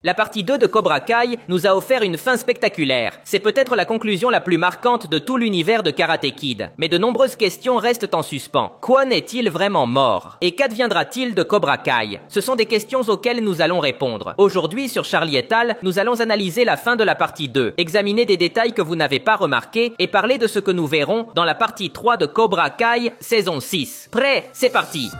La partie 2 de Cobra Kai nous a offert une fin spectaculaire. C'est peut-être la conclusion la plus marquante de tout l'univers de Karate Kid. Mais de nombreuses questions restent en suspens. Kwon est-il vraiment mort? Et qu'adviendra-t-il de Cobra Kai? Ce sont des questions auxquelles nous allons répondre. Aujourd'hui, sur Charlie et Al, nous allons analyser la fin de la partie 2, examiner des détails que vous n'avez pas remarqués et parler de ce que nous verrons dans la partie 3 de Cobra Kai saison 6. Prêt? C'est parti!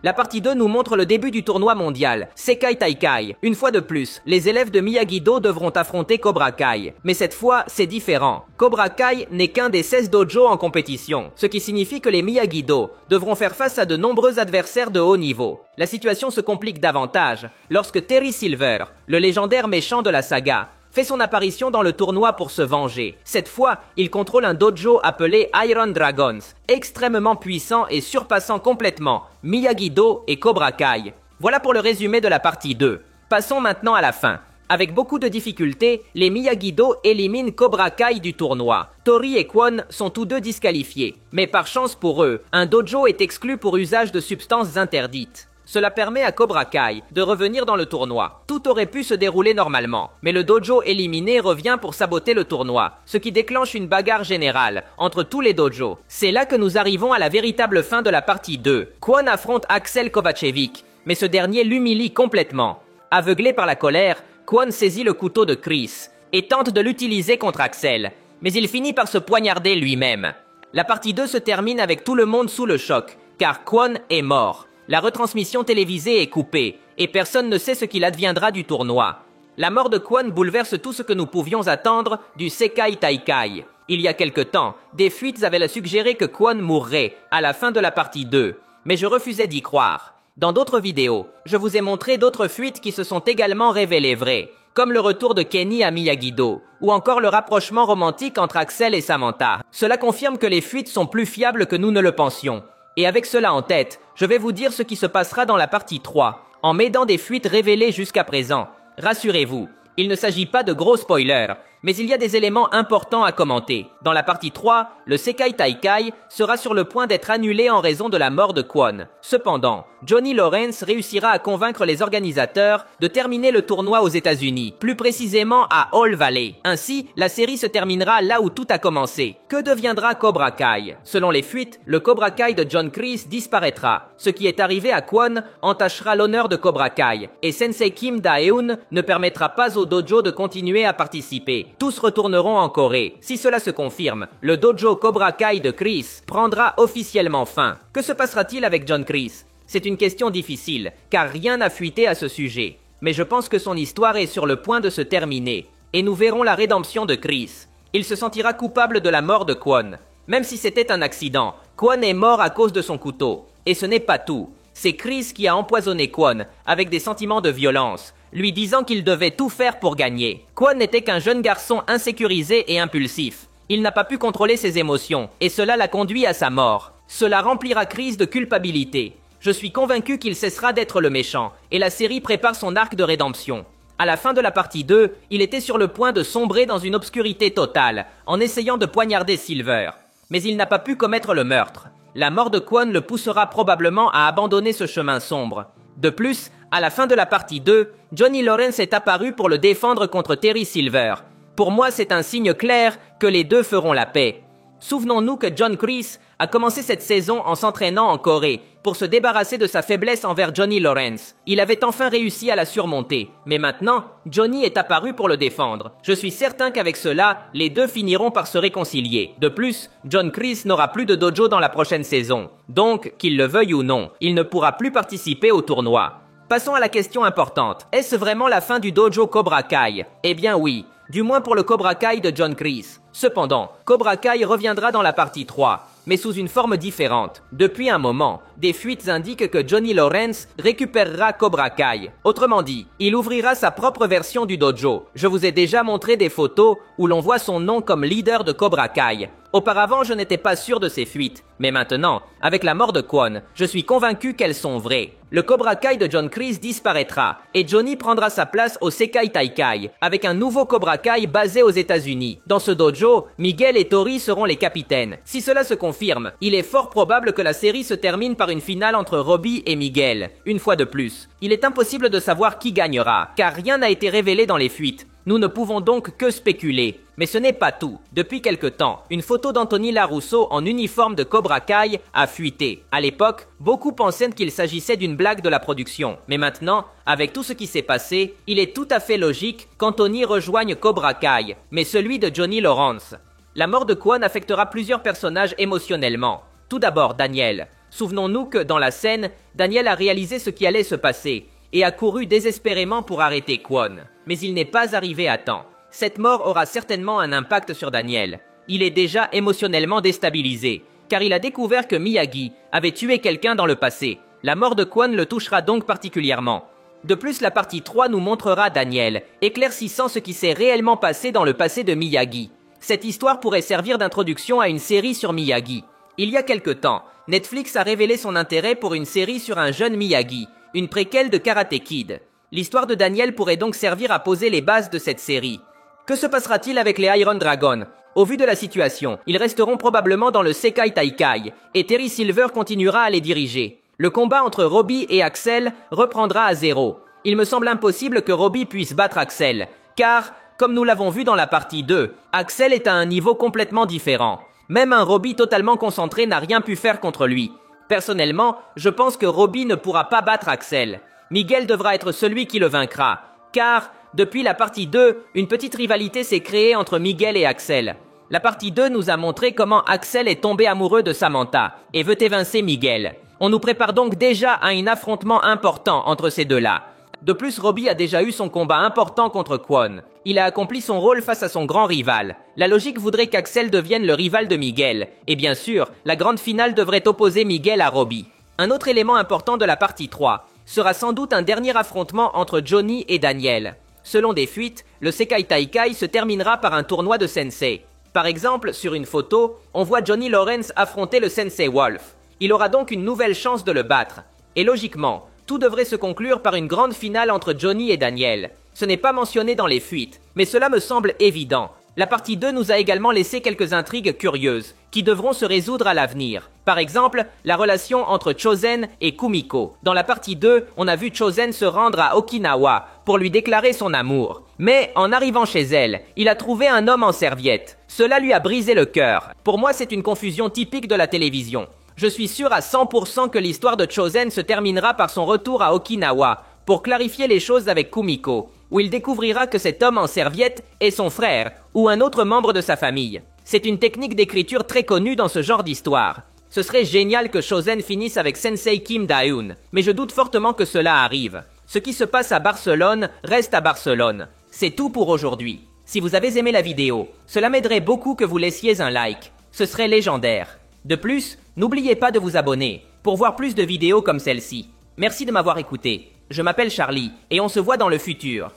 La partie 2 nous montre le début du tournoi mondial, Sekai Taikai. Une fois de plus, les élèves de Miyagi-Do devront affronter Cobra Kai. Mais cette fois, c'est différent. Cobra Kai n'est qu'un des 16 dojos en compétition, ce qui signifie que les Miyagi-Do devront faire face à de nombreux adversaires de haut niveau. La situation se complique davantage lorsque Terry Silver, le légendaire méchant de la saga, fait son apparition dans le tournoi pour se venger. Cette fois, il contrôle un dojo appelé Iron Dragons, extrêmement puissant et surpassant complètement Miyagi-Do et Cobra Kai. Voilà pour le résumé de la partie 2. Passons maintenant à la fin. Avec beaucoup de difficultés, les Miyagi-Do éliminent Cobra Kai du tournoi. Tori et Kwon sont tous deux disqualifiés. Mais par chance pour eux, un dojo est exclu pour usage de substances interdites. Cela permet à Cobra Kai de revenir dans le tournoi. Tout aurait pu se dérouler normalement, mais le dojo éliminé revient pour saboter le tournoi, ce qui déclenche une bagarre générale entre tous les dojos. C'est là que nous arrivons à la véritable fin de la partie 2. Kwon affronte Axel Kovacevic, mais ce dernier l'humilie complètement. Aveuglé par la colère, Kwon saisit le couteau de Chris et tente de l'utiliser contre Axel, mais il finit par se poignarder lui-même. La partie 2 se termine avec tout le monde sous le choc, car Kwon est mort. La retransmission télévisée est coupée, et personne ne sait ce qu'il adviendra du tournoi. La mort de Kwon bouleverse tout ce que nous pouvions attendre du Sekai Taikai. Il y a quelque temps, des fuites avaient suggéré que Kwon mourrait à la fin de la partie 2, mais je refusais d'y croire. Dans d'autres vidéos, je vous ai montré d'autres fuites qui se sont également révélées vraies, comme le retour de Kenny à Miyagi-Do, ou encore le rapprochement romantique entre Axel et Samantha. Cela confirme que les fuites sont plus fiables que nous ne le pensions. Et avec cela en tête, je vais vous dire ce qui se passera dans la partie 3, en m'aidant des fuites révélées jusqu'à présent. Rassurez-vous, il ne s'agit pas de gros spoilers, mais il y a des éléments importants à commenter. Dans la partie 3, le Sekai Taikai sera sur le point d'être annulé en raison de la mort de Kwon. Cependant, Johnny Lawrence réussira à convaincre les organisateurs de terminer le tournoi aux États-Unis, plus précisément à All Valley. Ainsi, la série se terminera là où tout a commencé. Que deviendra Cobra Kai? Selon les fuites, le Cobra Kai de John Kreese disparaîtra. Ce qui est arrivé à Kwon entachera l'honneur de Cobra Kai, et Sensei Kim Da-eun ne permettra pas au dojo de continuer à participer. Tous retourneront en Corée. Si cela se confirme, le dojo Cobra Kai de Kreese prendra officiellement fin. Que se passera-t-il avec John Kreese? C'est une question difficile, car rien n'a fuité à ce sujet. Mais je pense que son histoire est sur le point de se terminer, et nous verrons la rédemption de Kreese. Il se sentira coupable de la mort de Kwon. Même si c'était un accident, Kwon est mort à cause de son couteau. Et ce n'est pas tout. C'est Kreese qui a empoisonné Kwon, avec des sentiments de violence, lui disant qu'il devait tout faire pour gagner. Kwon n'était qu'un jeune garçon insécurisé et impulsif. Il n'a pas pu contrôler ses émotions, et cela l'a conduit à sa mort. Cela remplira Kreese de culpabilité. Je suis convaincu qu'il cessera d'être le méchant, et la série prépare son arc de rédemption. À la fin de la partie 2, il était sur le point de sombrer dans une obscurité totale, en essayant de poignarder Silver. Mais il n'a pas pu commettre le meurtre. La mort de Kwon le poussera probablement à abandonner ce chemin sombre. De plus, à la fin de la partie 2, Johnny Lawrence est apparu pour le défendre contre Terry Silver. Pour moi, c'est un signe clair que les deux feront la paix. Souvenons-nous que John Kreese a commencé cette saison en s'entraînant en Corée pour se débarrasser de sa faiblesse envers Johnny Lawrence. Il avait enfin réussi à la surmonter. Mais maintenant, Johnny est apparu pour le défendre. Je suis certain qu'avec cela, les deux finiront par se réconcilier. De plus, John Kreese n'aura plus de dojo dans la prochaine saison. Donc, qu'il le veuille ou non, il ne pourra plus participer au tournoi. Passons à la question importante. Est-ce vraiment la fin du dojo Cobra Kai? Eh bien oui, du moins pour le Cobra Kai de John Kreese. Cependant, Cobra Kai reviendra dans la partie 3, mais sous une forme différente. Depuis un moment, des fuites indiquent que Johnny Lawrence récupérera Cobra Kai. Autrement dit, il ouvrira sa propre version du dojo. Je vous ai déjà montré des photos où l'on voit son nom comme leader de Cobra Kai. Auparavant, je n'étais pas sûr de ces fuites, mais maintenant, avec la mort de Kwon, je suis convaincu qu'elles sont vraies. Le Cobra Kai de John Kreese disparaîtra, et Johnny prendra sa place au Sekai Taikai, avec un nouveau Cobra Kai basé aux États-Unis. Dans ce dojo, Miguel et Tori seront les capitaines. Si cela se confirme, il est fort probable que la série se termine par une finale entre Robbie et Miguel. Une fois de plus, il est impossible de savoir qui gagnera, car rien n'a été révélé dans les fuites. Nous ne pouvons donc que spéculer. Mais ce n'est pas tout. Depuis quelque temps, une photo d'Anthony LaRusso en uniforme de Cobra Kai a fuité. À l'époque, beaucoup pensaient qu'il s'agissait d'une blague de la production. Mais maintenant, avec tout ce qui s'est passé, il est tout à fait logique qu'Anthony rejoigne Cobra Kai, mais celui de Johnny Lawrence. La mort de Kwon affectera plusieurs personnages émotionnellement. Tout d'abord, Daniel. Souvenons-nous que, dans la scène, Daniel a réalisé ce qui allait se passer et a couru désespérément pour arrêter Kwon. Mais il n'est pas arrivé à temps. Cette mort aura certainement un impact sur Daniel. Il est déjà émotionnellement déstabilisé, car il a découvert que Miyagi avait tué quelqu'un dans le passé. La mort de Kwon le touchera donc particulièrement. De plus, la partie 3 nous montrera Daniel, éclaircissant ce qui s'est réellement passé dans le passé de Miyagi. Cette histoire pourrait servir d'introduction à une série sur Miyagi. Il y a quelque temps, Netflix a révélé son intérêt pour une série sur un jeune Miyagi, une préquelle de Karate Kid. L'histoire de Daniel pourrait donc servir à poser les bases de cette série. Que se passera-t-il avec les Iron Dragon? Au vu de la situation, ils resteront probablement dans le Sekai Taikai, et Terry Silver continuera à les diriger. Le combat entre Robbie et Axel reprendra à zéro. Il me semble impossible que Robbie puisse battre Axel, car, comme nous l'avons vu dans la partie 2, Axel est à un niveau complètement différent. Même un Robbie totalement concentré n'a rien pu faire contre lui. Personnellement, je pense que Robbie ne pourra pas battre Axel. Miguel devra être celui qui le vaincra, car, depuis la partie 2, une petite rivalité s'est créée entre Miguel et Axel. La partie 2 nous a montré comment Axel est tombé amoureux de Samantha et veut évincer Miguel. On nous prépare donc déjà à un affrontement important entre ces deux-là. De plus, Robbie a déjà eu son combat important contre Kwon. Il a accompli son rôle face à son grand rival. La logique voudrait qu'Axel devienne le rival de Miguel. Et bien sûr, la grande finale devrait opposer Miguel à Robbie. Un autre élément important de la partie 3 sera sans doute un dernier affrontement entre Johnny et Daniel. Selon des fuites, le Sekai Taikai se terminera par un tournoi de sensei. Par exemple, sur une photo, on voit Johnny Lawrence affronter le sensei Wolf. Il aura donc une nouvelle chance de le battre. Et logiquement, tout devrait se conclure par une grande finale entre Johnny et Daniel. Ce n'est pas mentionné dans les fuites, mais cela me semble évident. La partie 2 nous a également laissé quelques intrigues curieuses, qui devront se résoudre à l'avenir. Par exemple, la relation entre Chozen et Kumiko. Dans la partie 2, on a vu Chozen se rendre à Okinawa pour lui déclarer son amour. Mais, en arrivant chez elle, il a trouvé un homme en serviette. Cela lui a brisé le cœur. Pour moi, c'est une confusion typique de la télévision. Je suis sûr à 100% que l'histoire de Chozen se terminera par son retour à Okinawa, pour clarifier les choses avec Kumiko, où il découvrira que cet homme en serviette est son frère, ou un autre membre de sa famille. C'est une technique d'écriture très connue dans ce genre d'histoire. Ce serait génial que Chozen finisse avec Sensei Kim Da-eun, mais je doute fortement que cela arrive. Ce qui se passe à Barcelone reste à Barcelone. C'est tout pour aujourd'hui. Si vous avez aimé la vidéo, cela m'aiderait beaucoup que vous laissiez un like. Ce serait légendaire. De plus, n'oubliez pas de vous abonner pour voir plus de vidéos comme celle-ci. Merci de m'avoir écouté. Je m'appelle Charlie et on se voit dans le futur.